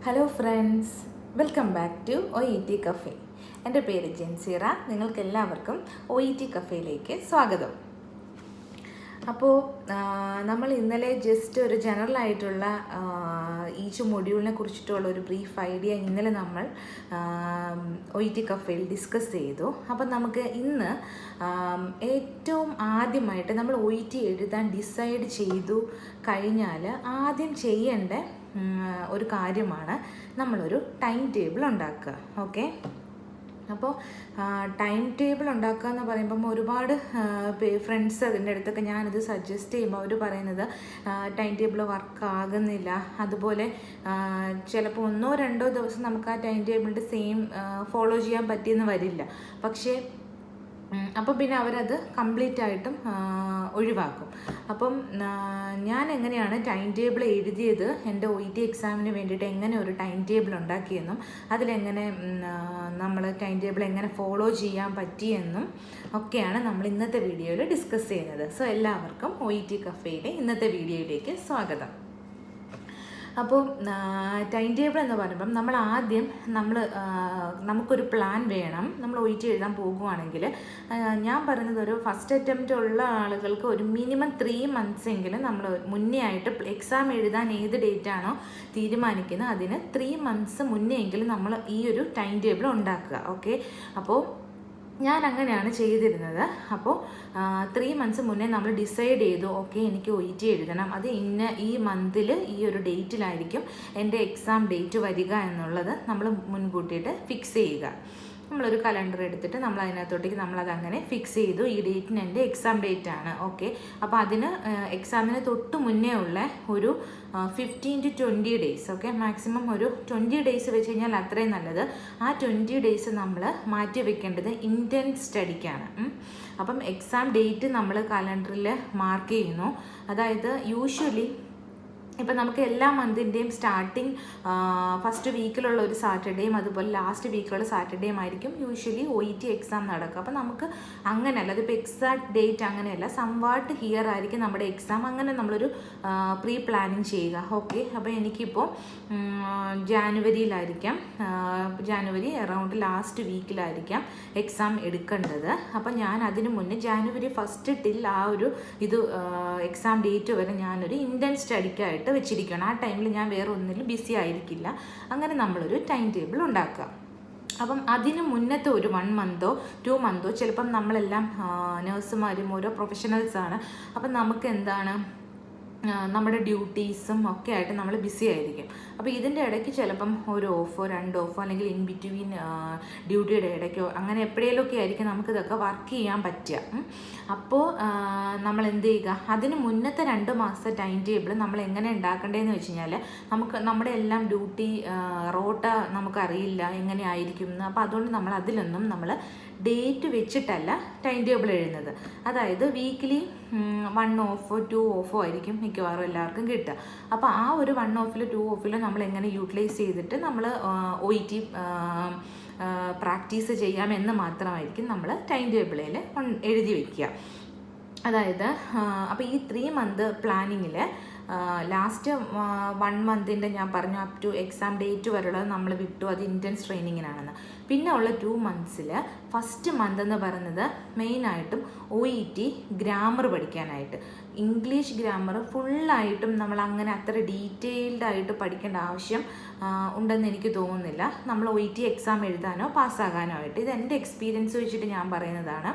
Hello friends, welcome back to OET café. എൻ്റെ പേര് ജെൻസീറ. നിങ്ങൾക്കെല്ലാവർക്കും OET കഫേയിലേക്ക് സ്വാഗതം. അപ്പോൾ നമ്മൾ ഇന്നലെ ജസ്റ്റ് ഒരു ജനറൽ ആയിട്ടുള്ള ഈച്ച് മൊഡ്യൂളിനെ കുറിച്ചിട്ടുള്ള ഒരു ബ്രീഫ് ഐഡിയ ഇന്നലെ നമ്മൾ OET കഫേയിൽ ഡിസ്കസ് ചെയ്തു. അപ്പം നമുക്ക് ഇന്ന് ഏറ്റവും ആദ്യമായിട്ട് നമ്മൾ OET എഴുതാൻ ഡിസൈഡ് ചെയ്തു കഴിഞ്ഞാൽ ആദ്യം ചെയ്യേണ്ട ഒരു കാര്യമാണ് നമ്മളൊരു ടൈം ടേബിൾ ഉണ്ടാക്കുക. ഓക്കെ, അപ്പോൾ ടൈം ടേബിൾ ഉണ്ടാക്കുക എന്ന് പറയുമ്പം ഒരുപാട് ഫ്രണ്ട്സ് അതിൻ്റെ അടുത്തൊക്കെ ഞാനിത് സജസ്റ്റ് ചെയ്യുമ്പോൾ അവർ പറയുന്നത് ടൈം ടേബിൾ വർക്ക് ആകുന്നില്ല, അതുപോലെ ചിലപ്പോൾ 1-2 ദിവസം നമുക്ക് ആ ടൈം ടേബിളിൻ്റെ സെയിം ഫോളോ ചെയ്യാൻ പറ്റിയെന്ന് വരില്ല. പക്ഷേ അപ്പം പിന്നെ അവരത് കംപ്ലീറ്റ് ആയിട്ടും ഒഴിവാക്കും. അപ്പം ഞാൻ എങ്ങനെയാണ് ടൈം ടേബിൾ എഴുതിയത്, എൻ്റെ OET എക്സാമിന് വേണ്ടിയിട്ട് എങ്ങനെ ഒരു ടൈം ടേബിൾ ഉണ്ടാക്കിയെന്നും അതിലെങ്ങനെ നമ്മൾ ടൈം ടേബിൾ എങ്ങനെ ഫോളോ ചെയ്യാൻ പറ്റിയെന്നും ഒക്കെയാണ് നമ്മൾ ഇന്നത്തെ വീഡിയോയിൽ ഡിസ്കസ് ചെയ്യുന്നത്. സോ എല്ലാവർക്കും OET കഫേയിലെ ഇന്നത്തെ വീഡിയോയിലേക്ക് സ്വാഗതം. അപ്പോൾ ടൈം ടേബിൾ എന്ന് പറയുമ്പം നമ്മൾ ആദ്യം നമുക്കൊരു പ്ലാൻ വേണം. നമ്മൾ OET എഴുതാൻ പോകുവാണെങ്കിൽ ഞാൻ പറയുന്നത് ഒരു ഫസ്റ്റ് അറ്റംപ്റ്റ് ഉള്ള ആളുകൾക്ക് ഒരു മിനിമം 3 months എങ്കിലും നമ്മൾ മുന്നേ ആയിട്ട് എക്സാം എഴുതാൻ ഏത് ഡേറ്റാണോ തീരുമാനിക്കുന്നത് അതിന് 3 months മുന്നേ എങ്കിലും നമ്മൾ ഈ ഒരു ടൈം ടേബിൾ ഉണ്ടാക്കുക. ഓക്കെ, അപ്പോൾ ഞാൻ അങ്ങനെയാണ് ചെയ്തിരുന്നത്. അപ്പോൾ 3 months മുന്നേ നമ്മൾ ഡിസൈഡ് ചെയ്തു, ഓക്കെ എനിക്ക് OET എഴുതണം, അത് ഈ മന്തിൽ ഈ ഒരു ഡേറ്റിലായിരിക്കും എൻ്റെ എക്സാം ഡേറ്റ് വരിക എന്നുള്ളത് നമ്മൾ മുൻകൂട്ടിയിട്ട് ഫിക്സ് ചെയ്യുക. നമ്മളൊരു കലണ്ടർ എടുത്തിട്ട് നമ്മൾ അതിനകത്തോട്ടേക്ക് നമ്മളതങ്ങനെ ഫിക്സ് ചെയ്തു, ഈ ഡേറ്റിന് എൻ്റെ എക്സാം ഡേറ്റ് ആണ്. ഓക്കെ, അപ്പോൾ അതിന് എക്സാമിന് തൊട്ട് മുന്നേ ഉള്ള ഒരു 15 to 20 days, ഓക്കെ മാക്സിമം ഒരു 20 days വെച്ച് കഴിഞ്ഞാൽ അത്രയും നല്ലത്. ആ 20 days നമ്മൾ മാറ്റി വെക്കേണ്ടത് ഇൻറ്റൻസ് സ്റ്റഡിക്കാണ്. അപ്പം എക്സാം ഡേറ്റ് നമ്മൾ കലണ്ടറിൽ മാർക്ക് ചെയ്യുന്നു. അതായത് യൂഷ്വലി ഇപ്പം നമുക്ക് എല്ലാ മന്തിൻ്റെയും സ്റ്റാർട്ടിങ് ഫസ്റ്റ് വീക്കിലുള്ള ഒരു സാറ്റർഡേയും അതുപോലെ ലാസ്റ്റ് വീക്കിലുള്ള സാറ്റർഡേയും ആയിരിക്കും യൂഷ്വലി OET എക്സാം നടക്കുക. അപ്പം നമുക്ക് അങ്ങനെയല്ല, അതിപ്പോൾ എക്സാക്ട് ഡേറ്റ് അങ്ങനെയല്ല, സംവാട്ട് ഹിയർ ആയിരിക്കും നമ്മുടെ എക്സാം. അങ്ങനെ നമ്മളൊരു പ്രീ പ്ലാനിങ് ചെയ്യുക. ഓക്കെ, അപ്പോൾ എനിക്കിപ്പോൾ ജാനുവരി അറൗണ്ട് ലാസ്റ്റ് വീക്കിലായിരിക്കാം എക്സാം എടുക്കേണ്ടത്. അപ്പം ഞാൻ അതിന് മുന്നേ January 1 ടിൽ ആ ഒരു എക്സാം ഡേറ്റ് വരെ ഞാനൊരു ഇൻറ്റൻസ് സ്റ്റഡിക്കായിട്ട് വെച്ചിരിക്കണം. ആ ടൈമിൽ ഞാൻ വേറെ ഒന്നിലും ബിസി ആയിരിക്കില്ല. അങ്ങനെ നമ്മളൊരു ടൈം ടേബിൾ ഉണ്ടാക്കുക. അപ്പം അതിന് മുന്നത്തെ ഒരു 1 month 2 month ചിലപ്പം നമ്മളെല്ലാം നേഴ്സുമാരും ഓരോ പ്രൊഫഷണൽസാണ്. അപ്പം നമുക്ക് എന്താണ് നമ്മുടെ ഡ്യൂട്ടീസും ഒക്കെ ആയിട്ട് നമ്മൾ ബിസി ആയിരിക്കും. അപ്പോൾ ഇതിൻ്റെ ഇടയ്ക്ക് ചിലപ്പം ഒരു 2 ഓഫോ അല്ലെങ്കിൽ ഇൻ ബിറ്റ്വീൻ ഡ്യൂട്ടിയുടെ ഇടയ്ക്കോ അങ്ങനെ എപ്പോഴേലൊക്കെ ആയിരിക്കും നമുക്കിതൊക്കെ വർക്ക് ചെയ്യാൻ പറ്റുക. അപ്പോൾ നമ്മൾ എന്ത് ചെയ്യുക, അതിന് മുന്നത്തെ 2 മാസത്തെ ടൈം ടേബിൾ നമ്മൾ എങ്ങനെ ഉണ്ടാക്കേണ്ടതെന്ന് വെച്ച് കഴിഞ്ഞാൽ നമ്മുടെ എല്ലാം ഡ്യൂട്ടി റോട്ട നമുക്കറിയില്ല എങ്ങനെ ആയിരിക്കും എന്ന്. അപ്പോൾ അതുകൊണ്ട് നമ്മൾ ഡേറ്റ് വെച്ചിട്ടല്ല ടൈം ടേബിൾ എഴുതുന്നത്. അതായത് വീക്കിലി 1 ഓഫോ 2 ഓഫോ ആയിരിക്കും മിക്കവാറും എല്ലാവർക്കും കിട്ടുക. അപ്പോൾ ആ ഒരു 1 ഓഫിൽ 2 ഓഫിൽ നമ്മൾ എങ്ങനെ യൂട്ടിലൈസ് ചെയ്തിട്ട് നമ്മൾ OET പ്രാക്ടീസ് ചെയ്യാമെന്ന് മാത്രമായിരിക്കും നമ്മൾ ടൈം ടേബിളിൽ എഴുതി വയ്ക്കുക. അതായത് അപ്പോൾ ഈ 3 month പ്ലാനിങ്ങിൽ ലാസ്റ്റ് 1 monthൻ്റെ ഞാൻ പറഞ്ഞു അപ് ടു എക്സാം ഡേറ്റ് വരെയുള്ളത് നമ്മൾ വിട്ടു, അത് ഇൻറ്റൻസ് ട്രെയിനിങ്ങിനാണെന്ന്. പിന്നെ ഉള്ള 2 months ഫസ്റ്റ് മന്ത് എന്ന് പറയുന്നത് മെയിനായിട്ടും OET ഗ്രാമർ പഠിക്കാനായിട്ട്. ഇംഗ്ലീഷ് ഗ്രാമർ ഫുള്ളായിട്ടും നമ്മൾ അങ്ങനെ അത്ര ഡീറ്റെയിൽഡ് ആയിട്ട് പഠിക്കേണ്ട ആവശ്യം ഉണ്ടെന്ന് എനിക്ക് തോന്നുന്നില്ല. നമ്മൾ OET എക്സാം എഴുതാനോ പാസ്സാകാനോ ആയിട്ട്. ഇത് എൻ്റെ എക്സ്പീരിയൻസ് വെച്ചിട്ട് ഞാൻ പറയുന്നതാണ്.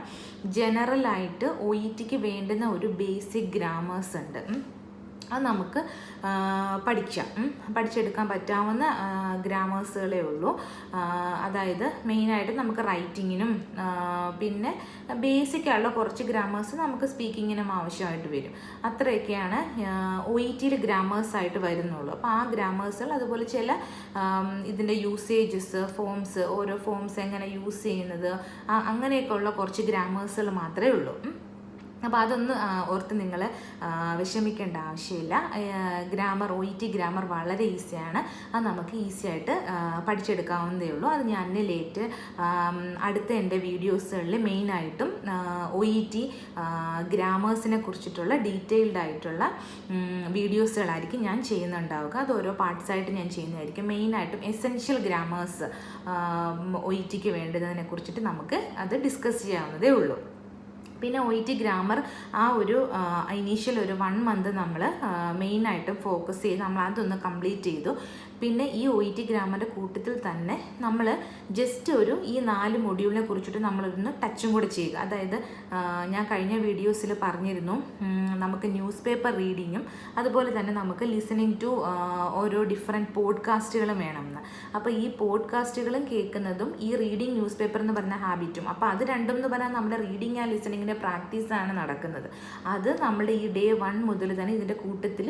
ജനറലായിട്ട് OETക്ക് വേണ്ടുന്ന ഒരു ബേസിക് ഗ്രാമേഴ്സ് ഉണ്ട്, അത് നമുക്ക് പഠിച്ചെടുക്കാൻ പറ്റാവുന്ന ഗ്രാമേഴ്സുകളേ ഉള്ളൂ. അതായത് മെയിനായിട്ട് നമുക്ക് റൈറ്റിങ്ങിനും പിന്നെ ബേസിക്കായുള്ള കുറച്ച് ഗ്രാമേഴ്സ് നമുക്ക് സ്പീക്കിങ്ങിനും ആവശ്യമായിട്ട് വരും. അത്രയൊക്കെയാണ് OETയിൽ ഗ്രാമേഴ്സായിട്ട് വരുന്നുള്ളൂ. അപ്പോൾ ആ ഗ്രാമേഴ്സുകൾ, അതുപോലെ ചില ഇതിൻ്റെ യൂസേജസ്, ഫോംസ്, ഓരോ ഫോംസ് എങ്ങനെ യൂസ് ചെയ്യുന്നത്, അങ്ങനെയൊക്കെ ഉള്ള കുറച്ച് ഗ്രാമേഴ്സുകൾ മാത്രമേ ഉള്ളൂ. അപ്പോൾ അതൊന്ന് ഓർത്ത് നിങ്ങൾ വിഷമിക്കേണ്ട ആവശ്യമില്ല. ഗ്രാമർ OET ഗ്രാമർ വളരെ ഈസിയാണ്. അത് നമുക്ക് ഈസി ആയിട്ട് പഠിച്ചെടുക്കാവുന്നതേ ഉള്ളൂ. അത് ഞാൻ ലേറ്റ് അടുത്ത എൻ്റെ വീഡിയോസുകളിൽ മെയിനായിട്ടും OET ഗ്രാമേഴ്സിനെ കുറിച്ചിട്ടുള്ള ഡീറ്റെയിൽഡ് ആയിട്ടുള്ള വീഡിയോസുകളായിരിക്കും ഞാൻ ചെയ്യുന്നുണ്ടാവുക. അത് ഓരോ പാർട്സായിട്ട് ഞാൻ ചെയ്യുന്നതായിരിക്കും. മെയിനായിട്ടും എസെൻഷ്യൽ ഗ്രാമേഴ്സ് OETക്ക് വേണ്ടതിനെ കുറിച്ചിട്ട് നമുക്ക് അത് ഡിസ്കസ് ചെയ്യാവുന്നതേ ഉള്ളൂ. പിന്നെ OET ഗ്രാമർ ആ ഒരു ഇനീഷ്യൽ ഒരു 1 മന്ത് നമ്മൾ മെയിനായിട്ട് ഫോക്കസ് ചെയ്ത് നമ്മൾ അതൊന്ന് കംപ്ലീറ്റ് ചെയ്തു. പിന്നെ ഈ OET ഗ്രാമറിൻ്റെ കൂട്ടത്തിൽ തന്നെ നമ്മൾ ജസ്റ്റ് ഈ 4 മൊഡ്യൂളിനെ കുറിച്ചിട്ട് നമ്മളൊന്ന് ടച്ചും കൂടെ ചെയ്യുക. അതായത് ഞാൻ കഴിഞ്ഞ വീഡിയോസിൽ പറഞ്ഞിരുന്നു നമുക്ക് ന്യൂസ് പേപ്പർ റീഡിങ്ങും അതുപോലെ തന്നെ നമുക്ക് ലിസണിങ് ടു ഓരോ ഡിഫറെൻറ്റ് പോഡ്കാസ്റ്റുകളും വേണമെന്ന്. അപ്പോൾ ഈ പോഡ്കാസ്റ്റുകളും കേൾക്കുന്നതും ഈ റീഡിങ് ന്യൂസ് പേപ്പർ എന്ന് പറഞ്ഞ ഹാബിറ്റും, അപ്പോൾ അത് രണ്ടും എന്ന് പറഞ്ഞാൽ നമ്മുടെ റീഡിങ് ആൻഡ് ലിസണിങ്ങിൻ്റെ പ്രാക്ടീസാണ് നടക്കുന്നത്. അത് നമ്മുടെ ഈ ഡേ 1 മുതൽ തന്നെ ഇതിൻ്റെ കൂട്ടത്തിൽ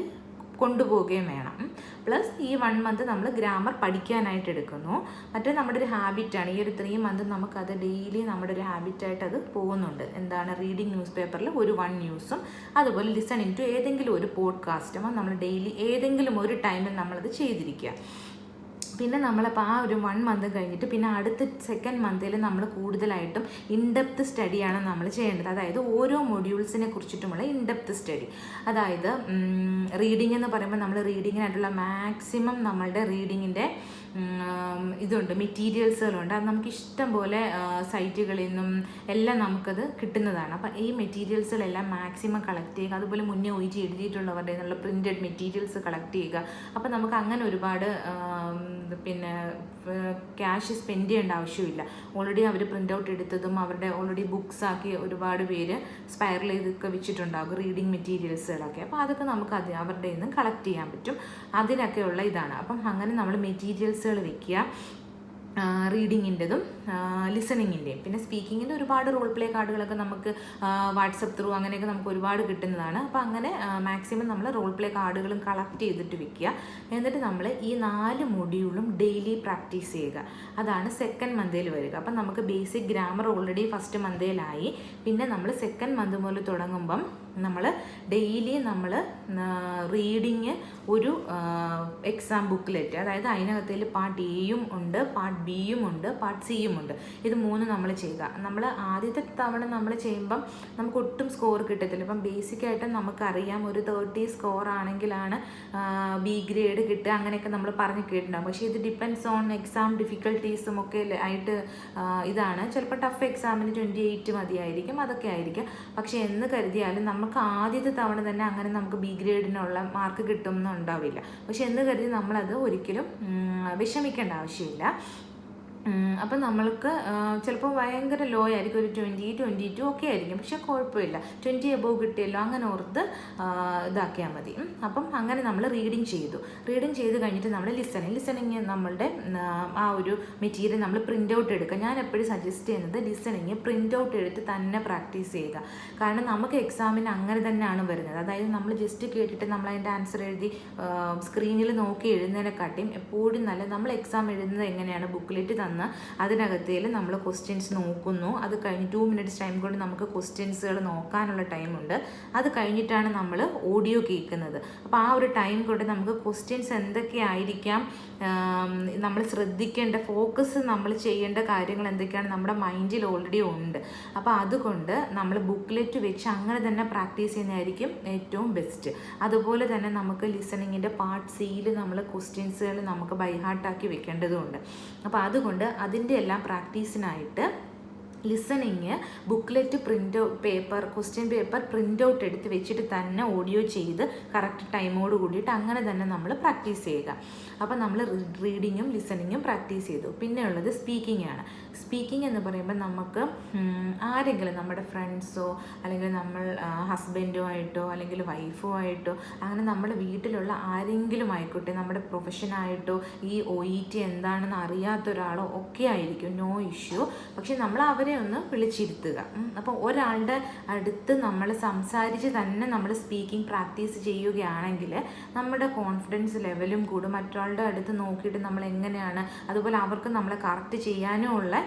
കൊണ്ടുപോവുകയും വേണം. പ്ലസ് ഈ 1 മന്ത് നമ്മൾ ഗ്രാമർ പഠിക്കാനായിട്ട് എടുക്കുന്നു. മറ്റേ നമ്മുടെ ഒരു ഹാബിറ്റാണ്. ഈ ഒരു 3 മന്ത് നമുക്കത് ഡെയിലി നമ്മുടെ ഒരു ഹാബിറ്റായിട്ട് അത് പോകുന്നുണ്ട്. എന്താണ്? റീഡിങ് ന്യൂസ് പേപ്പറിൽ ഒരു 1 ന്യൂസും അതുപോലെ ലിസണിങ് ടു ഏതെങ്കിലും ഒരു പോഡ്കാസ്റ്റും നമ്മൾ ഡെയിലി ഏതെങ്കിലും ഒരു ടൈമിൽ നമ്മളത് ചെയ്തിരിക്കുക. പിന്നെ നമ്മളപ്പോൾ ആ ഒരു 1 മന്ത് കഴിഞ്ഞിട്ട് പിന്നെ അടുത്ത 2nd മന്തിൽ നമ്മൾ കൂടുതലായിട്ടും ഇൻഡെപ്ത് സ്റ്റഡിയാണ് നമ്മൾ ചെയ്യേണ്ടത്. അതായത് ഓരോ മൊഡ്യൂൾസിനെ കുറിച്ചിട്ടുമുള്ള ഇൻഡെപ്ത് സ്റ്റഡി. അതായത് റീഡിംഗ് എന്ന് പറയുമ്പോൾ നമ്മൾ റീഡിങ്ങിനായിട്ടുള്ള മാക്സിമം നമ്മളുടെ റീഡിങ്ങിൻ്റെ ഇതുണ്ട്, മെറ്റീരിയൽസുകളുണ്ട്. അത് നമുക്ക് ഇഷ്ടം പോലെ സൈറ്റുകളിൽ നിന്നും എല്ലാം നമുക്കത് കിട്ടുന്നതാണ്. അപ്പം ഈ മെറ്റീരിയൽസുകളെല്ലാം മാക്സിമം കളക്ട് ചെയ്യുക. അതുപോലെ മുന്നേ OET എഴുതിയിട്ടുള്ളവരുടെ നിന്നുള്ള പ്രിൻറ്റഡ് മെറ്റീരിയൽസ് കളക്ട് ചെയ്യുക. അപ്പം നമുക്ക് അങ്ങനെ ഒരുപാട് പിന്നെ ക്യാഷ് സ്പെൻഡ് ചെയ്യേണ്ട ആവശ്യമില്ല. ഓൾറെഡി അവർ പ്രിൻ്റ് ഔട്ട് എടുത്തതും അവരുടെ ഓൾറെഡി ബുക്സ് ആക്കി ഒരുപാട് പേര് സ്പൈറൽ ചെയ്തൊക്കെ വെച്ചിട്ടുണ്ടാകും റീഡിങ് മെറ്റീരിയൽസുകളൊക്കെ. അപ്പോൾ അതൊക്കെ നമുക്ക് അവരുടെ നിന്ന് കളക്ട് ചെയ്യാൻ പറ്റും. അതിനൊക്കെയുള്ള ഇതാണ്. അപ്പം അങ്ങനെ നമ്മൾ മെറ്റീരിയൽസുകൾ വെക്കുക, റീഡിങ്ങിൻ്റെതും ലിസണിങ്ങിൻ്റെയും. പിന്നെ സ്പീക്കിങ്ങിൻ്റെ ഒരുപാട് റോൾ പ്ലേ കാർഡുകളൊക്കെ നമുക്ക് വാട്സപ്പ് ത്രൂ അങ്ങനെയൊക്കെ നമുക്ക് ഒരുപാട് കിട്ടുന്നതാണ്. അപ്പോൾ അങ്ങനെ മാക്സിമം നമ്മൾ റോൾ പ്ലേ കാർഡുകളും കളക്ട് ചെയ്തിട്ട് വെക്കുക. എന്നിട്ട് നമ്മൾ ഈ 4 മൊഡ്യൂളും ഡെയിലി പ്രാക്ടീസ് ചെയ്യുക. അതാണ് 2nd മന്തിൽ വരിക. അപ്പം നമുക്ക് ബേസിക് ഗ്രാമർ ഓൾറെഡി 1st മന്തിലായി. പിന്നെ നമ്മൾ 2nd മന്ത് മുതൽ തുടങ്ങുമ്പം നമ്മൾ ഡെയിലി നമ്മൾ റീഡിങ് ഒരു എക്സാം ബുക്ക്ലെറ്റ്, അതായത് അതിനകത്തിൽ പാർട്ട് എയും ഉണ്ട്, പാർട്ട് ബിയും ഉണ്ട്, പാർട്ട് സിയും ഉണ്ട്. ഇത് 3 നമ്മൾ ചെയ്യുക. നമ്മൾ ആദ്യത്തെ തവണ നമ്മൾ ചെയ്യുമ്പം നമുക്ക് ഒട്ടും സ്കോർ കിട്ടത്തില്ല. ഇപ്പം ബേസിക്കായിട്ട് നമുക്കറിയാം ഒരു 30 സ്കോർ ആണെങ്കിലാണ് B ഗ്രേഡ് കിട്ടുക, അങ്ങനെയൊക്കെ നമ്മൾ പറഞ്ഞ് കേട്ടിട്ടുണ്ടാകും. പക്ഷേ ഇത് ഡിപ്പെൻഡ്സ് ഓൺ എക്സാം ഡിഫിക്കൽട്ടീസും ഒക്കെ ആയിട്ട് ഇതാണ്. ചിലപ്പോൾ ടഫ് എക്സാമിന് 28 മതിയായിരിക്കും, അതൊക്കെ ആയിരിക്കും. പക്ഷേ എന്ന് കരുതിയാലും നമുക്ക് ആദ്യത്തെ തവണ തന്നെ അങ്ങനെ നമുക്ക് B ഗ്രേഡിനുള്ള മാർക്ക് കിട്ടുമെന്ന് ഉണ്ടാവില്ല. പക്ഷെ എന്ന് കരുതി നമ്മളത് ഒരിക്കലും വിഷമിക്കേണ്ട ആവശ്യമില്ല. അപ്പം നമ്മൾക്ക് ചിലപ്പോൾ ഭയങ്കര ലോ ആയിരിക്കും, ഒരു 20, 22 ഒക്കെ ആയിരിക്കും. പക്ഷെ കുഴപ്പമില്ല, 20 എബോവ് കിട്ടിയല്ലോ അങ്ങനെ ഓർത്ത് ഇതാക്കിയാൽ മതി. അപ്പം അങ്ങനെ നമ്മൾ റീഡിങ് ചെയ്ത് കഴിഞ്ഞിട്ട് നമ്മൾ ലിസണിങ് നമ്മളുടെ ആ ഒരു മെറ്റീരിയൽ നമ്മൾ പ്രിൻ്റ് ഔട്ട് എടുക്കുക. ഞാൻ എപ്പോഴും സജസ്റ്റ് ചെയ്യുന്നത് ലിസണിങ് പ്രിൻ്റ് ഔട്ട് എടുത്ത് തന്നെ പ്രാക്ടീസ് ചെയ്യുക. കാരണം നമുക്ക് എക്സാമിന് അങ്ങനെ തന്നെയാണ് വരുന്നത്. അതായത് നമ്മൾ ജസ്റ്റ് കേട്ടിട്ട് നമ്മൾ അതിൻ്റെ ആൻസർ എഴുതി സ്ക്രീനിൽ നോക്കി എഴുതുന്നതിനെക്കാട്ടിയും എപ്പോഴും നല്ല നമ്മൾ എക്സാം എഴുതുന്നത് എങ്ങനെയാണ്, ബുക്ക്ലെറ്റ് തന്ന് അതിനകത്തേൽ നമ്മൾ ക്വസ്റ്റ്യൻസ് നോക്കുന്നു. അത് കഴിഞ്ഞ് 2 മിനിറ്റ്സ് ടൈം കൊണ്ട് നമുക്ക് ക്വസ്റ്റ്യൻസുകൾ നോക്കാനുള്ള ടൈമുണ്ട്. അത് കഴിഞ്ഞിട്ടാണ് നമ്മൾ ഓഡിയോ കേൾക്കുന്നത്. അപ്പോൾ ആ ഒരു ടൈം കൊണ്ട് നമുക്ക് ക്വസ്റ്റ്യൻസ് എന്തൊക്കെയായിരിക്കാം, നമ്മൾ ശ്രദ്ധിക്കേണ്ട ഫോക്കസ് നമ്മൾ ചെയ്യേണ്ട കാര്യങ്ങൾ എന്തൊക്കെയാണ് നമ്മുടെ മൈൻഡിൽ ഓൾറെഡി ഉണ്ട്. അപ്പോൾ അതുകൊണ്ട് നമ്മൾ ബുക്ക്ലെറ്റ് വെച്ച് അങ്ങനെ തന്നെ പ്രാക്ടീസ് ചെയ്യുന്നതായിരിക്കും ഏറ്റവും ബെസ്റ്റ്. അതുപോലെ തന്നെ നമുക്ക് ലിസണിങ്ങിൻ്റെ പാർട്ട് സിയിൽ നമ്മൾ ക്വസ്റ്റ്യൻസുകൾ നമുക്ക് ബൈഹാർട്ടാക്കി വെക്കേണ്ടതുണ്ട്. അപ്പോൾ അതുകൊണ്ട് അതിൻ്റെ എല്ലാം പ്രാക്ടീസിനായിട്ട് listening booklet question paper print out എടുത്ത് വെച്ചിട്ട് തന്നെ ഓഡിയോ ചെയ്ത് കറക്റ്റ് ടൈമോട് കൂടിയിട്ട് അങ്ങനെ തന്നെ നമ്മൾ പ്രാക്ടീസ് ചെയ്യുക. അപ്പോൾ നമ്മൾ റീഡിങ്ങും ലിസണിങ്ങും പ്രാക്ടീസ് ചെയ്തു. പിന്നെ ഉള്ളത് സ്പീക്കിംഗ് ആണ്. സ്പീക്കിംഗ് എന്ന് പറയുമ്പോൾ നമുക്ക് ആരെങ്കിലും നമ്മുടെ ഫ്രണ്ട്സോ അല്ലെങ്കിൽ നമ്മൾ ഹസ്ബൻഡോ ആയിട്ടോ അല്ലെങ്കിൽ വൈഫോ ആയിട്ടോ അങ്ങനെ നമ്മുടെ വീട്ടിലുള്ള ആരെങ്കിലും ആയിക്കോട്ടെ, നമ്മുടെ പ്രൊഫഷനായിട്ടോ ഈ OET എന്താണെന്ന് അറിയാത്ത ഒരാളോ ഒക്കെ ആയിരിക്കും, നോ ഇഷ്യൂ. പക്ഷെ നമ്മൾ അവരെ ഒന്ന് വിളിച്ചിരുത്തുക. അപ്പോൾ ഒരാളുടെ അടുത്ത് നമ്മൾ സംസാരിച്ച് തന്നെ നമ്മൾ സ്പീക്കിംഗ് പ്രാക്ടീസ് ചെയ്യുകയാണെങ്കിൽ നമ്മുടെ കോൺഫിഡൻസ് ലെവലും കൂടും. മറ്റൊരാളുടെ അടുത്ത് നോക്കിയിട്ട് നമ്മൾ എങ്ങനെയാണ്, അതുപോലെ അവർക്ക് നമ്മളെ കറക്റ്റ് ചെയ്യാനും ഉള്ള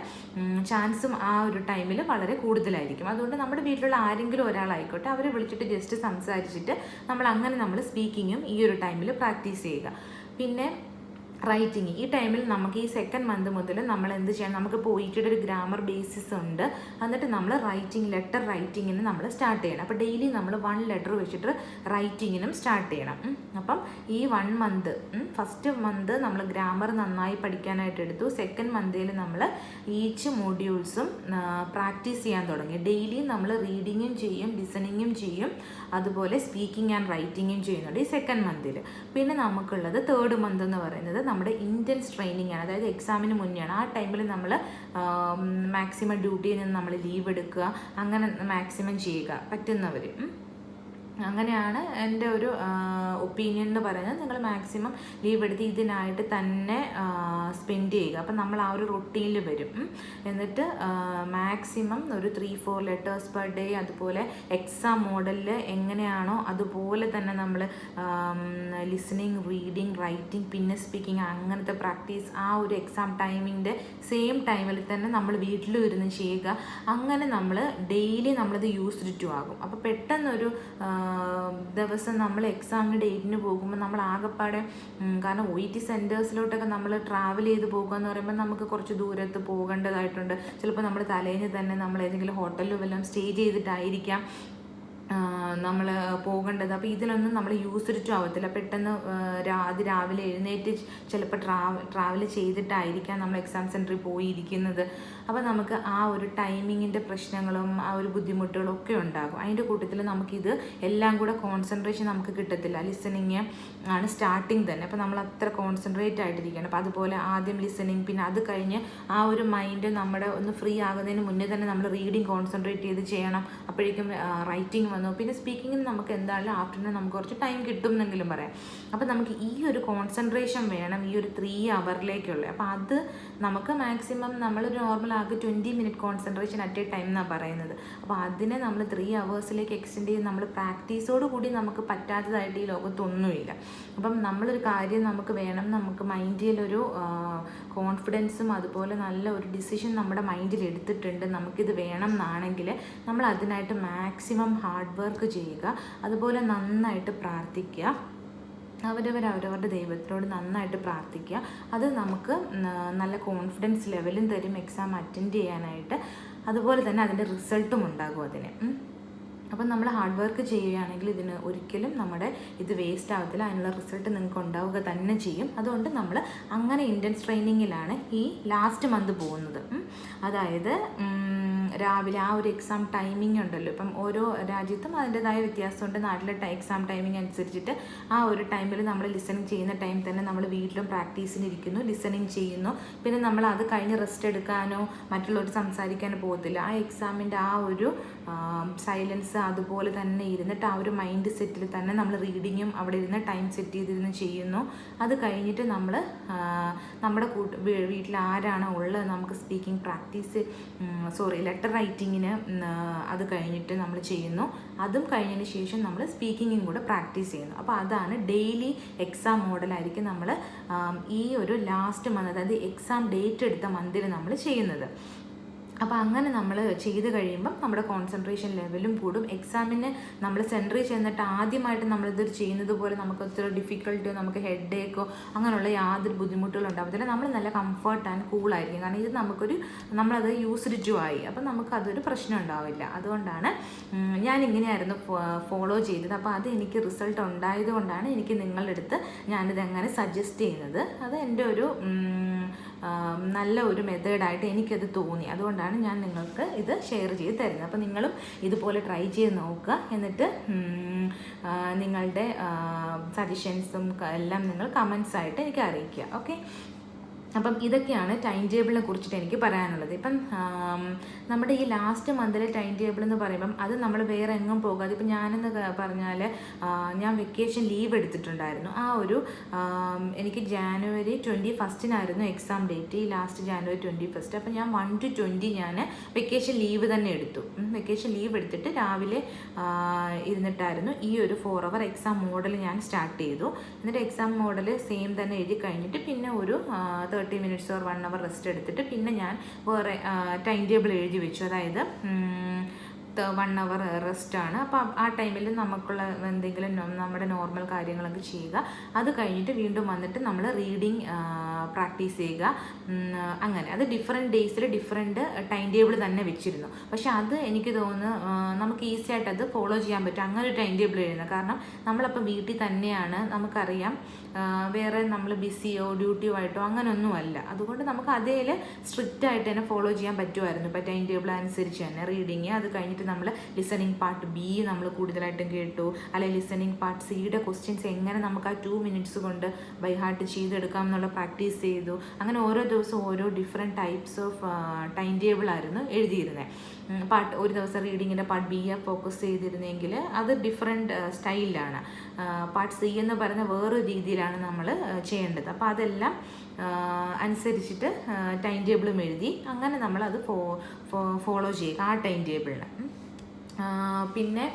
ചാൻസും ആ ഒരു ടൈമിൽ വളരെ കൂടുതലായിരിക്കും. അതുകൊണ്ട് നമ്മുടെ വീട്ടിലുള്ള ആരെങ്കിലും ഒരാളായിക്കോട്ടെ, അവരെ വിളിച്ചിട്ട് ജസ്റ്റ് സംസാരിച്ചിട്ട് നമ്മൾ സ്പീക്കിങ്ങും ഈ ഒരു ടൈമിൽ പ്രാക്ടീസ് ചെയ്യുക. പിന്നെ റൈറ്റിങ്, ഈ ടൈമിൽ നമുക്ക് ഈ സെക്കൻഡ് മന്ത് മുതൽ നമ്മൾ എന്ത് ചെയ്യണം, നമുക്കിപ്പോൾ ഒയിറ്റിയുടെ ഒരു ഗ്രാമർ ബേസിസ് ഉണ്ട്. എന്നിട്ട് നമ്മൾ ലെറ്റർ റൈറ്റിങ്ങിന് നമ്മൾ സ്റ്റാർട്ട് ചെയ്യണം. അപ്പോൾ ഡെയിലി നമ്മൾ 1 ലെറ്റർ വെച്ചിട്ട് റൈറ്റിങ്ങിനും സ്റ്റാർട്ട് ചെയ്യണം. അപ്പം ഈ 1 മന്ത്, ഫസ്റ്റ് മന്ത് നമ്മൾ ഗ്രാമർ നന്നായി പഠിക്കാനായിട്ട് എടുത്തു. സെക്കൻഡ് മന്തിൽ നമ്മൾ ഈച്ച് മോഡ്യൂൾസും പ്രാക്ടീസ് ചെയ്യാൻ തുടങ്ങി. ഡെയിലി നമ്മൾ റീഡിങ്ങും ചെയ്യും, ലിസണിങ്ങും ചെയ്യും, അതുപോലെ സ്പീക്കിംഗ് ആൻഡ് റൈറ്റിങ്ങും ചെയ്യുന്നുണ്ട് ഈ സെക്കൻഡ് മന്തിൽ. പിന്നെ നമുക്കുള്ളത് തേർഡ് മന്ത് എന്ന് പറയുന്നത് നമ്മുടെ ഇൻറ്റൻസ് ട്രെയിനിങ് ആണ്. അതായത് എക്സാമിന് മുന്നെയാണ്. ആ ടൈമിൽ നമ്മൾ മാക്സിമം ഡ്യൂട്ടിയിൽ നിന്ന് നമ്മൾ ലീവ് എടുക്കുക, അങ്ങനെ മാക്സിമം ചെയ്യുക പറ്റുന്നവർ. അങ്ങനെയാണ് എൻ്റെ ഒരു ഒപ്പീനിയൻ എന്ന് പറയുന്നത്. നിങ്ങൾ മാക്സിമം ലീവ് എടുത്ത് ഇതിനായിട്ട് തന്നെ സ്പെൻഡ് ചെയ്യുക. അപ്പം നമ്മൾ ആ ഒരു റൊട്ടീനിൽ വരും. എന്നിട്ട് മാക്സിമം ഒരു 3-4 ലെറ്റേഴ്സ് പെർ ഡേ, അതുപോലെ എക്സാം മോഡലിൽ എങ്ങനെയാണോ അതുപോലെ തന്നെ നമ്മൾ ലിസണിങ്, റീഡിങ്, റൈറ്റിംഗ്, പിന്നെ സ്പീക്കിംഗ്, അങ്ങനത്തെ പ്രാക്ടീസ് ആ ഒരു എക്സാം ടൈമിൻ്റെ സെയിം ടൈമിൽ തന്നെ നമ്മൾ വീട്ടിലും ഇരുന്ന് ചെയ്യുക. അങ്ങനെ നമ്മൾ ഡെയിലി നമ്മളത് യൂസ്ഡ് ടു ആകും. അപ്പോൾ പെട്ടെന്നൊരു ദിവസം നമ്മൾ എക്സാമിന് ഡേറ്റിന് പോകുമ്പോൾ നമ്മൾ ആകെപ്പാടെ, കാരണം OET സെൻറ്റേഴ്സിലോട്ടൊക്കെ നമ്മൾ ട്രാവൽ ചെയ്ത് പോകുക എന്ന് പറയുമ്പോൾ നമുക്ക് കുറച്ച് ദൂരത്ത് പോകേണ്ടതായിട്ടുണ്ട്. ചിലപ്പോൾ നമ്മൾ തലേന്ന് തന്നെ നമ്മൾ ഏതെങ്കിലും ഹോട്ടലിൽ വല്ലതും സ്റ്റേ ചെയ്തിട്ടായിരിക്കാം നമ്മൾ പോകേണ്ടത്. അപ്പോൾ ഇതിലൊന്നും നമ്മൾ യൂസ്ഡ് ടു ആവത്തില്ല. പെട്ടെന്ന് രാവിലെ എഴുന്നേറ്റ് ചിലപ്പോൾ ട്രാവൽ ചെയ്തിട്ടായിരിക്കാം നമ്മൾ എക്സാം സെൻറ്ററിൽ പോയിരിക്കുന്നത്. അപ്പോൾ നമുക്ക് ആ ഒരു ടൈമിങ്ങിൻ്റെ പ്രശ്നങ്ങളും ആ ഒരു ബുദ്ധിമുട്ടുകളും ഒക്കെ ഉണ്ടാകും. അതിൻ്റെ കൂട്ടത്തിൽ നമുക്കിത് എല്ലാം കൂടെ കോൺസെൻട്രേഷൻ നമുക്ക് കിട്ടത്തില്ല. ലിസണിങ് ആണ് സ്റ്റാർട്ടിങ് തന്നെ. അപ്പോൾ നമ്മൾ അത്ര കോൺസെൻട്രേറ്റ് ആയിട്ടിരിക്കണം. അപ്പോൾ അതുപോലെ ആദ്യം ലിസണിങ്, പിന്നെ അത് കഴിഞ്ഞ് ആ ഒരു മൈൻഡ് നമ്മുടെ ഒന്ന് ഫ്രീ ആകുന്നതിന് മുന്നേ തന്നെ നമ്മൾ റീഡിങ് കോൺസെൻട്രേറ്റ് ചെയ്ത് ചെയ്യണം. അപ്പോഴേക്കും റൈറ്റിംഗ് വന്നു. പിന്നെ സ്പീക്കിങ്ങിന് നമുക്ക് എന്തായാലും ആഫ്റ്റർനൂൺ നമുക്ക് കുറച്ച് ടൈം കിട്ടും എന്നെങ്കിലും പറയാം. അപ്പോൾ നമുക്ക് ഈ ഒരു കോൺസെൻട്രേഷൻ വേണം ഈ ഒരു 3 അവറിലേക്കുള്ള. അപ്പോൾ അത് നമുക്ക് മാക്സിമം നമ്മളൊരു നോർമൽ ആകെ 20 minute concentration at A time എന്നാണ് പറയുന്നത്. അപ്പോൾ അതിനെ നമ്മൾ 3 അവേഴ്സിലേക്ക് എക്സ്റ്റെൻഡ് ചെയ്ത് നമ്മൾ പ്രാക്ടീസോട് കൂടി നമുക്ക് പറ്റാത്തതായിട്ട് ഈ ലോകത്തൊന്നുമില്ല. അപ്പം നമ്മളൊരു കാര്യം നമുക്ക് വേണം, നമുക്ക് മൈൻഡിലൊരു കോൺഫിഡൻസും അതുപോലെ നല്ല ഒരു ഡിസിഷൻ നമ്മുടെ മൈൻഡിൽ എടുത്തിട്ടുണ്ട്, നമുക്കിത് വേണം എന്നാണെങ്കിൽ നമ്മൾ അതിനായിട്ട് മാക്സിമം ഹാർഡ് വർക്ക് ചെയ്യുക. അതുപോലെ നന്നായിട്ട് പ്രാർത്ഥിക്കുക. അവരവരുടെ ദൈവത്തിനോട് നന്നായിട്ട് പ്രാർത്ഥിക്കുക. അത് നമുക്ക് നല്ല കോൺഫിഡൻസ് ലെവലും തരും എക്സാം അറ്റൻഡ് ചെയ്യാനായിട്ട്. അതുപോലെ തന്നെ അതിൻ്റെ റിസൾട്ടും ഉണ്ടാകും അതിന്. അപ്പം നമ്മൾ ഹാർഡ് വർക്ക് ചെയ്യുകയാണെങ്കിൽ ഇതിന് ഒരിക്കലും നമ്മുടെ ഇത് വേസ്റ്റ് ആവത്തില്ല. അതിനുള്ള റിസൾട്ട് നിങ്ങൾക്ക് ഉണ്ടാവുക തന്നെ ചെയ്യും. അതുകൊണ്ട് നമ്മൾ അങ്ങനെ ഇൻറ്റൻസ് ട്രെയിനിങ്ങിലാണ് ഈ ലാസ്റ്റ് മന്ത് പോകുന്നത്. അതായത് രാവിലെ ആ ഒരു എക്സാം ടൈമിംഗ് ഉണ്ടല്ലോ, ഇപ്പം ഓരോ രാജ്യത്തും അതിൻ്റെതായ വ്യത്യാസമുണ്ട്. നാട്ടിലെ എക്സാം ടൈമിംഗ് അനുസരിച്ചിട്ട് ആ ഒരു ടൈമിൽ നമ്മൾ ലിസണിങ് ചെയ്യുന്ന ടൈം തന്നെ നമ്മൾ വീട്ടിലും പ്രാക്ടീസിന് ഇരിക്കുന്നു, ലിസണിങ് ചെയ്യുന്നു. പിന്നെ നമ്മൾ അത് കഴിഞ്ഞ് റെസ്റ്റ് എടുക്കാനോ മറ്റുള്ളവർ സംസാരിക്കാനോ പോകത്തില്ല. ആ എക്സാമിൻ്റെ ആ ഒരു സൈലൻസ് അതുപോലെ തന്നെ ഇരുന്നിട്ട് ആ ഒരു മൈൻഡ് സെറ്റിൽ തന്നെ നമ്മൾ റീഡിങ്ങും അവിടെ ഇരുന്ന് ടൈം സെറ്റ് ചെയ്തിരുന്ന് ചെയ്യുന്നു. അത് കഴിഞ്ഞിട്ട് നമ്മൾ നമ്മുടെ വീട്ടിൽ ആരാണോ ഉള്ളത് നമുക്ക് സ്പീക്കിംഗ് പ്രാക്ടീസ് ലെറ്റർ റൈറ്റിങ്ങിന് അത് കഴിഞ്ഞിട്ട് നമ്മൾ ചെയ്യുന്നു. അതും കഴിഞ്ഞതിന് ശേഷം നമ്മൾ സ്പീക്കിങ്ങും കൂടെ പ്രാക്ടീസ് ചെയ്യുന്നു. അപ്പോൾ അതാണ് ഡെയിലി എക്സാം മോഡലായിരിക്കും നമ്മൾ ഈ ഒരു ലാസ്റ്റ് മന്ത്, അതായത് എക്സാം ഡേറ്റ് എടുത്ത മന്തിൽ നമ്മൾ ചെയ്യുന്നത്. അപ്പോൾ അങ്ങനെ നമ്മൾ ചെയ്ത് കഴിയുമ്പം നമ്മുടെ കോൺസെൻട്രേഷൻ ലെവലും കൂടും. എക്സാമിന് നമ്മൾ സെൻറ്ററിൽ ചെന്നിട്ട് ആദ്യമായിട്ട് നമ്മളിത് ചെയ്യുന്നത് പോലെ നമുക്ക് ഒത്തിരി ഡിഫിക്കൽട്ടോ നമുക്ക് ഹെഡ് ഏക്കോ അങ്ങനെയുള്ള യാതൊരു ബുദ്ധിമുട്ടുകളും ഉണ്ടാകത്തില്ല. നമ്മൾ നല്ല കംഫർട്ട് ആൻഡ് കൂളായിരിക്കും. കാരണം ഇത് നമ്മളത് യൂസ്ഡ് ടു ആയി. അപ്പം നമുക്കതൊരു പ്രശ്നം ഉണ്ടാവില്ല. അതുകൊണ്ടാണ് ഞാനിങ്ങനെയായിരുന്നു ഫോളോ ചെയ്തത്. അപ്പോൾ അത് എനിക്ക് റിസൾട്ട് ഉണ്ടായതുകൊണ്ടാണ് എനിക്ക് നിങ്ങളുടെ അടുത്ത് ഞാനിതെങ്ങനെ സജസ്റ്റ് ചെയ്യുന്നത്. അത് എൻ്റെ ഒരു നല്ല ഒരു മെത്തേഡായിട്ട് എനിക്കത് തോന്നി. അതുകൊണ്ടാണ് ഞാൻ നിങ്ങൾക്ക് ഇത് ഷെയർ ചെയ്ത് തരുന്നത്. അപ്പോൾ നിങ്ങളും ഇതുപോലെ ട്രൈ ചെയ്ത് നോക്കുക. എന്നിട്ട് നിങ്ങളുടെ സജഷൻസും എല്ലാം നിങ്ങൾ കമൻസായിട്ട് എനിക്ക് അറിയിക്കുക. ഓക്കെ. അപ്പം ഇതൊക്കെയാണ് ടൈം ടേബിളിനെ കുറിച്ചിട്ട് എനിക്ക് പറയാനുള്ളത്. ഇപ്പം നമ്മുടെ ഈ ലാസ്റ്റ് മന്തിലെ ടൈം ടേബിൾ എന്ന് പറയുമ്പം അത് നമ്മൾ വേറെ എങ്ങും പോകാതെ, ഇപ്പം ഞാനെന്ന് പറഞ്ഞാൽ ഞാൻ വെക്കേഷൻ ലീവ് എടുത്തിട്ടുണ്ടായിരുന്നു. ആ ഒരു എനിക്ക് ജാനുവരി 21 എക്സാം ഡേറ്റ്, ഈ ലാസ്റ്റ് ജാനുവരി 21. അപ്പം ഞാൻ 1 to 20 ഞാൻ വെക്കേഷൻ ലീവ് തന്നെ എടുത്തു. വെക്കേഷൻ ലീവ് എടുത്തിട്ട് രാവിലെ ഇരുന്നിട്ടായിരുന്നു ഈ ഒരു 4 hour എക്സാം മോഡൽ ഞാൻ സ്റ്റാർട്ട് ചെയ്തു. എന്നിട്ട് എക്സാം മോഡൽ സെയിം തന്നെ എഴുതി കഴിഞ്ഞിട്ട് പിന്നെ ഒരു 30 minutes or 1 hour റെസ്റ്റ് എടുത്തിട്ട് പിന്നെ ഞാൻ വേറെ ടൈം ടേബിൾ എഴുതി വെച്ചു. അതായത് 1 hour റെസ്റ്റാണ്. അപ്പം ആ ടൈമിൽ നമുക്കുള്ള എന്തെങ്കിലും നമ്മുടെ നോർമൽ കാര്യങ്ങളൊക്കെ ചെയ്യുക. അത് കഴിഞ്ഞിട്ട് വീണ്ടും വന്നിട്ട് നമ്മൾ റീഡിങ് പ്രാക്ടീസ് ചെയ്യുക. അങ്ങനെ അത് ഡിഫറെൻറ്റ് ഡേയ്സിൽ ഡിഫറെൻറ്റ് ടൈം ടേബിൾ തന്നെ വെച്ചിരുന്നു. പക്ഷെ അത് എനിക്ക് തോന്നുന്നു നമുക്ക് ഈസി ആയിട്ട് അത് ഫോളോ ചെയ്യാൻ പറ്റും, അങ്ങനെ ഒരു ടൈം ടേബിൾ എഴുതുന്നത്. കാരണം നമ്മളപ്പോൾ വീട്ടിൽ തന്നെയാണ്, നമുക്കറിയാം വേറെ നമ്മൾ ബിസിയോ ഡ്യൂട്ടിയോ ആയിട്ടോ അങ്ങനെയൊന്നുമല്ല. അതുകൊണ്ട് നമുക്ക് അതേൽ സ്ട്രിക്റ്റ് ആയിട്ട് തന്നെ ഫോളോ ചെയ്യാൻ പറ്റുമായിരുന്നു. ഇപ്പോൾ ടൈം ടേബിൾ അനുസരിച്ച് തന്നെ റീഡിങ്, അത് കഴിഞ്ഞിട്ട് നമ്മൾ ലിസണിങ് പാർട്ട് ബി നമ്മൾ കൂടുതലായിട്ടും കേട്ടു, അല്ലെങ്കിൽ ലിസണിങ് പാർട്ട് സിയുടെ ക്വസ്റ്റ്യൻസ് എങ്ങനെ നമുക്ക് ആ 2 minutes കൊണ്ട് ബൈ ഹാർട്ട് ചെയ്തെടുക്കാം എന്നുള്ള പ്രാക്ടീസ് ചെയ്തു. അങ്ങനെ ഓരോ ദിവസവും ഓരോ ഡിഫറെൻറ്റ് ടൈപ്സ് ഓഫ് ടൈം ടേബിളായിരുന്നു എഴുതിയിരുന്നത്. പാർട്ട് ഒരു ദിവസം റീഡിങ്ങിൻ്റെ പാർട്ട് ബിയെ ഫോക്കസ് ചെയ്തിരുന്നെങ്കിൽ അത് ഡിഫറെൻറ്റ് സ്റ്റൈലിലാണ്. പാർട്ട് സി എന്ന് പറയുന്ന വേറൊരു രീതിയിലാണ് നമ്മൾ ചെയ്യേണ്ടത്. അപ്പോൾ അതെല്ലാം അനുസരിച്ചിട്ട് ടൈം ടേബിളും എഴുതി അങ്ങനെ നമ്മളത് ഫോളോ ചെയ്യുക ആ ടൈം ടേബിളിന്. പിന്നെ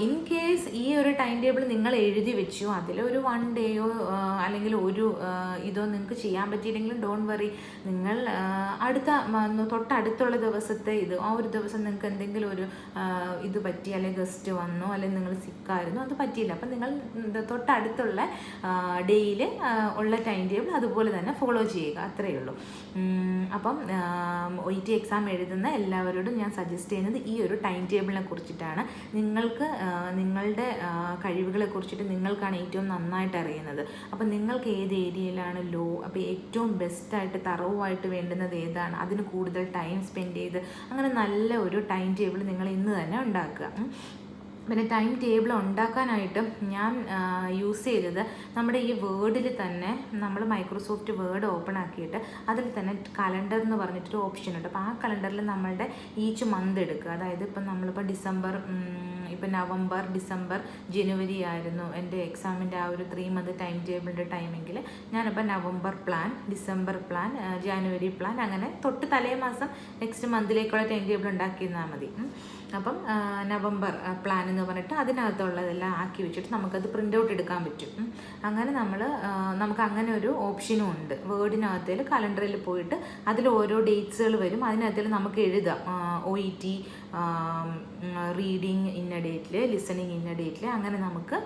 ഇൻ കേസ് ഈ ഒരു ടൈം ടേബിൾ നിങ്ങൾ എഴുതി വെച്ചു, അതിലൊരു 1 ഡേയോ അല്ലെങ്കിൽ ഒരു ഇതോ നിങ്ങൾക്ക് ചെയ്യാൻ പറ്റിയില്ലെങ്കിലും ഡോണ്ട് വറി. നിങ്ങൾ തൊട്ടടുത്തുള്ള ദിവസത്തെ ആ ഒരു ദിവസം നിങ്ങൾക്ക് എന്തെങ്കിലും ഒരു ഇത് പറ്റി, അല്ലെങ്കിൽ ഗസ്റ്റ് വന്നോ, അല്ലെങ്കിൽ നിങ്ങൾ സിക്കായിരുന്നു, അത് പറ്റിയില്ല, അപ്പം നിങ്ങൾ തൊട്ടടുത്തുള്ള ഡേയിൽ ഉള്ള ടൈം ടേബിൾ അതുപോലെ തന്നെ ഫോളോ ചെയ്യുക, അത്രയേ ഉള്ളൂ. അപ്പം OET എക്സാം എഴുതുന്ന എല്ലാവരോടും ഞാൻ സജസ്റ്റ് ചെയ്യുന്നത് ഈ ഒരു ടൈം ടേബിളിനെ കുറിച്ചിട്ടാണ്. നിങ്ങളുടെ കഴിവുകളെ കുറിച്ചിട്ട് നിങ്ങൾക്കാണ് ഏറ്റവും നന്നായിട്ട് അറിയുന്നത്. അപ്പം നിങ്ങൾക്ക് ഏത് ഏരിയയിലാണ് ലോ, അപ്പോൾ ഏറ്റവും ബെസ്റ്റായിട്ട് തറവായിട്ട് വേണ്ടുന്നത് ഏതാണ്, അതിന് കൂടുതൽ ടൈം സ്പെൻഡ് ചെയ്ത് അങ്ങനെ നല്ല ഒരു ടൈം ടേബിൾ നിങ്ങൾ ഇന്ന് തന്നെ ഉണ്ടാക്കുക. പിന്നെ ടൈം ടേബിൾ ഉണ്ടാക്കാനായിട്ട് ഞാൻ യൂസ് ചെയ്തത് നമ്മുടെ ഈ വേർഡിൽ തന്നെ, നമ്മൾ മൈക്രോസോഫ്റ്റ് വേർഡ് ഓപ്പൺ ആക്കിയിട്ട് അതിൽ തന്നെ കലണ്ടർ എന്ന് പറഞ്ഞിട്ടൊരു ഓപ്ഷൻ ഉണ്ട്. അപ്പോൾ ആ കലണ്ടറിൽ നമ്മളുടെ ഈച്ച് മന്ത് എടുക്കുക. അതായത് ഇപ്പം നമ്മളിപ്പോൾ ഇപ്പം നവംബർ, ഡിസംബർ, ജനുവരി ആയിരുന്നു എൻ്റെ എക്സാമിൻ്റെ ആ ഒരു 3 month ടൈം ടേബിളിൻ്റെ ടൈമെങ്കിൽ ഞാനിപ്പോൾ November plan, December plan, January plan, അങ്ങനെ തൊട്ട് തലേ മാസം നെക്സ്റ്റ് മന്തിലേക്കുള്ള ടൈം ടേബിൾ ഉണ്ടാക്കിയിരുന്നാൽ മതി. അപ്പം നവംബർ പ്ലാൻ എന്ന് പറഞ്ഞിട്ട് അതിനകത്തുള്ളതെല്ലാം ആക്കി വെച്ചിട്ട് നമുക്കത് പ്രിൻ്റ് ഔട്ട് എടുക്കാൻ പറ്റും. അങ്ങനെ നമുക്ക് അങ്ങനെ ഒരു ഓപ്ഷനും ഉണ്ട്. വേർഡിനകത്തിൽ കലണ്ടറിൽ പോയിട്ട് അതിൽ ഓരോ ഡേറ്റ്സുകൾ വരും, അതിനകത്തിൽ നമുക്ക് എഴുതാം OET റീഡിങ് ഇന്ന ഡേറ്റിൽ, ലിസണിങ് ഇന്ന ഡേറ്റിൽ, അങ്ങനെ നമുക്ക്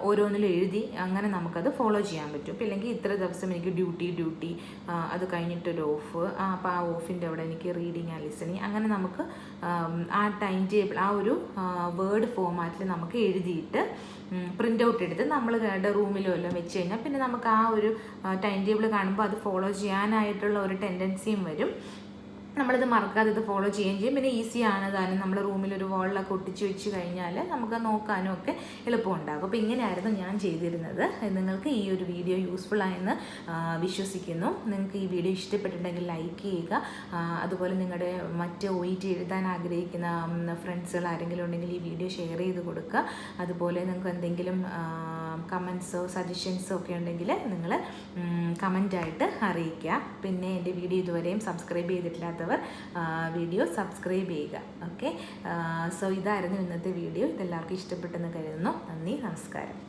ഓരോന്നിലും എഴുതി അങ്ങനെ നമുക്കത് ഫോളോ ചെയ്യാൻ പറ്റും. ഇപ്പം ഇല്ലെങ്കിൽ ഇത്ര ദിവസം എനിക്ക് ഡ്യൂട്ടി അത് കഴിഞ്ഞിട്ടൊരു ഓഫ്, അപ്പോൾ ആ ഓഫിൻ്റെ അവിടെ എനിക്ക് റീഡിങ് ആ ലിസണിങ്, അങ്ങനെ നമുക്ക് ആ ടൈം ടേബിൾ ആ ഒരു വേർഡ് ഫോമാറ്റിൽ നമുക്ക് എഴുതിയിട്ട് പ്രിൻ്റ് ഔട്ട് എടുത്ത് നമ്മളുടെ റൂമിലോ എല്ലാം വെച്ച് കഴിഞ്ഞാൽ പിന്നെ നമുക്ക് ആ ഒരു ടൈം ടേബിൾ കാണുമ്പോൾ അത് ഫോളോ ചെയ്യാനായിട്ടുള്ള ഒരു ടെൻഡൻസിയും വരും. നമ്മളിത് മറക്കാതെ ഇത് ഫോളോ ചെയ്യുകയും ചെയ്യും. പിന്നെ ഈസിയാണ് താനും, നമ്മൾ റൂമിലൊരു വോളിലൊക്കെ ഒട്ടിച്ച് വെച്ച് കഴിഞ്ഞാൽ നമുക്ക് നോക്കാനും ഒക്കെ എളുപ്പമുണ്ടാകും. അപ്പോൾ ഇങ്ങനെയായിരുന്നു ഞാൻ ചെയ്തിരുന്നത്. നിങ്ങൾക്ക് ഈ ഒരു വീഡിയോ യൂസ്ഫുൾ ആയെന്ന് വിശ്വസിക്കുന്നു. നിങ്ങൾക്ക് ഈ വീഡിയോ ഇഷ്ടപ്പെട്ടിട്ടുണ്ടെങ്കിൽ ലൈക്ക് ചെയ്യുക. അതുപോലെ നിങ്ങളുടെ മറ്റ് OET എഴുതാൻ ആഗ്രഹിക്കുന്ന ഫ്രണ്ട്സുകൾ ആരെങ്കിലും ഉണ്ടെങ്കിൽ ഈ വീഡിയോ ഷെയർ ചെയ്ത് കൊടുക്കുക. അതുപോലെ നിങ്ങൾക്ക് എന്തെങ്കിലും കമൻസോ സജഷൻസോ ഒക്കെ ഉണ്ടെങ്കിൽ നിങ്ങൾ കമൻ്റായിട്ട് അറിയിക്കുക. പിന്നെ എൻ്റെ വീഡിയോ ഇതുവരെയും സബ്സ്ക്രൈബ് ചെയ്തിട്ടില്ലാത്തവർ വീഡിയോ സബ്സ്ക്രൈബ് ചെയ്യുക. ഓക്കെ, സോ ഇതായിരുന്നു ഇന്നത്തെ വീഡിയോ. ഇതെല്ലാവർക്കും ഇഷ്ടപ്പെട്ടെന്ന് കരുതുന്നു. നന്ദി, നമസ്കാരം.